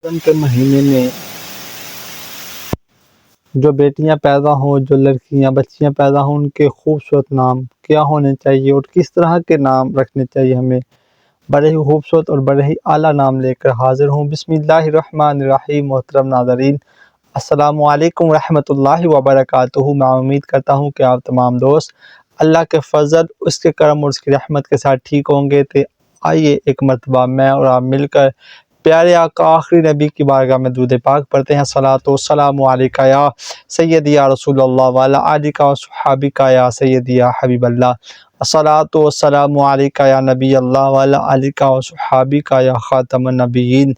رمضان کے مہینے میں جو بیٹیاں پیدا ہوں، جو لڑکیاں بچیاں پیدا ہوں، ان کے خوبصورت نام کیا ہونے چاہیے اور کس طرح کے نام رکھنے چاہیے ہمیں۔ بڑے ہی خوبصورت اور بڑے ہی اعلیٰ نام لے کر حاضر ہوں۔ بسم اللہ الرحمن الرحیم۔ محترم ناظرین، السلام علیکم ورحمۃ اللہ وبرکاتہ۔ میں امید کرتا ہوں کہ آپ تمام دوست اللہ کے فضل، اس کے کرم اور اس کی رحمت کے ساتھ ٹھیک ہوں گے۔ تو آئیے ایک مرتبہ میں اور آپ مل کر پیارے آقا آخری نبی کی بارگاہ میں درود پاک پڑھتے ہیں۔ صلاۃ و سلام علیکہ یا سیدی یا رسول اللہ وعلی آلک و صحابک یا سیدی یا حبیب اللہ۔ الصلاۃ و سلام علیکہ یا نبی اللہ وعلی آلک و صحابک یا خاتم النبیین۔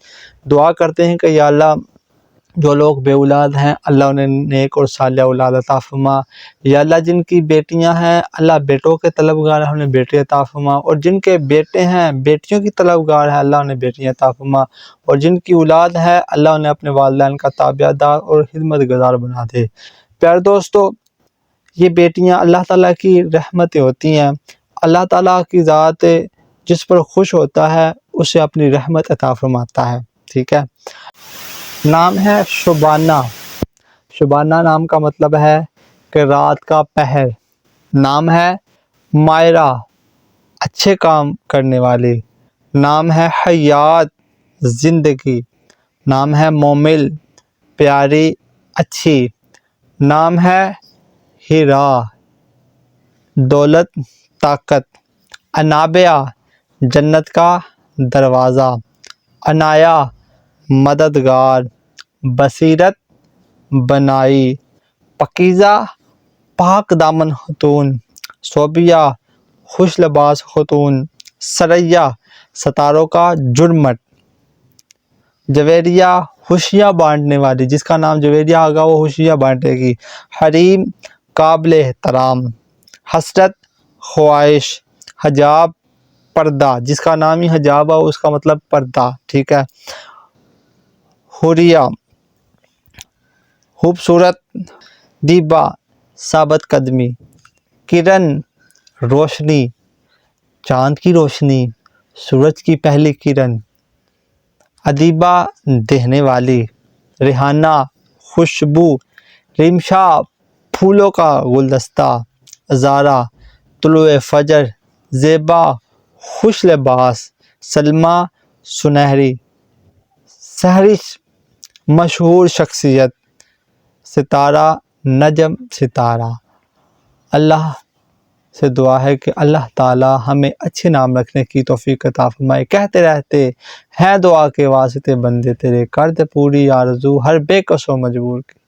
دعا کرتے ہیں کہ یا اللہ، جو لوگ بے اولاد ہیں اللہ انہیں نیک اور صالح اولاد عطا فرما۔ یا اللہ، جن کی بیٹیاں ہیں اللہ بیٹوں کے طلبگار ہیں، انہیں بیٹے عطا فرما، اور جن کے بیٹے ہیں بیٹیوں کی طلبگار ہیں اللہ انہیں بیٹیاں عطا فرما، اور جن کی اولاد ہے اللہ انہیں اپنے والدین کا تابع دار اور خدمت گزار بنا دے۔ پیارے دوستو، یہ بیٹیاں اللہ تعالیٰ کی رحمتیں ہوتی ہیں۔ اللہ تعالیٰ کی ذات جس پر خوش ہوتا ہے اسے اپنی رحمت عطا فرماتا ہے، ٹھیک ہے۔ نام ہے شبانہ۔ شبانہ نام کا مطلب ہے کہ رات کا پہر۔ نام ہے مائرہ، اچھے کام کرنے والی۔ نام ہے حیات، زندگی۔ نام ہے مومل، پیاری، اچھی۔ نام ہے ہیرا، دولت، طاقت۔ انابیہ، جنت کا دروازہ۔ عنایا، مددگار۔ بصیرت، بنائی۔ پاکیزہ، پاک دامن خاتون۔ صوبیہ، خوش لباس خاتون۔ ثریا، ستاروں کا جھرمٹ۔ جویریہ، خوشیاں بانٹنے والی، جس کا نام جویریہ ہوگا وہ خوشیاں بانٹے گی۔ حریم، قابل احترام۔ حسرت، خواہش۔ حجاب، پردہ، جس کا نام ہی حجاب ہو اس کا مطلب پردہ، ٹھیک ہے۔ حوریہ، خوبصورت۔ دیبا، ثابت قدمی۔ کرن، روشنی، چاند کی روشنی، سورج کی پہلی کرن۔ ادیبہ، دینے والی۔ ریحانہ، خوشبو۔ ریمشا، پھولوں کا گلدستہ۔ زارا، طلوع فجر۔ زیبا، خوش لباس۔ سلمیٰ، سنہری۔ سحرش، مشہور شخصیت۔ ستارہ، نجم، ستارہ۔ اللہ سے دعا ہے کہ اللہ تعالی ہمیں اچھے نام رکھنے کی توفیق عطا فرمائے۔ کہتے رہتے ہیں دعا کے واسطے بندے تیرے، کر دے پوری آرزو ہر بے کس و مجبور کی۔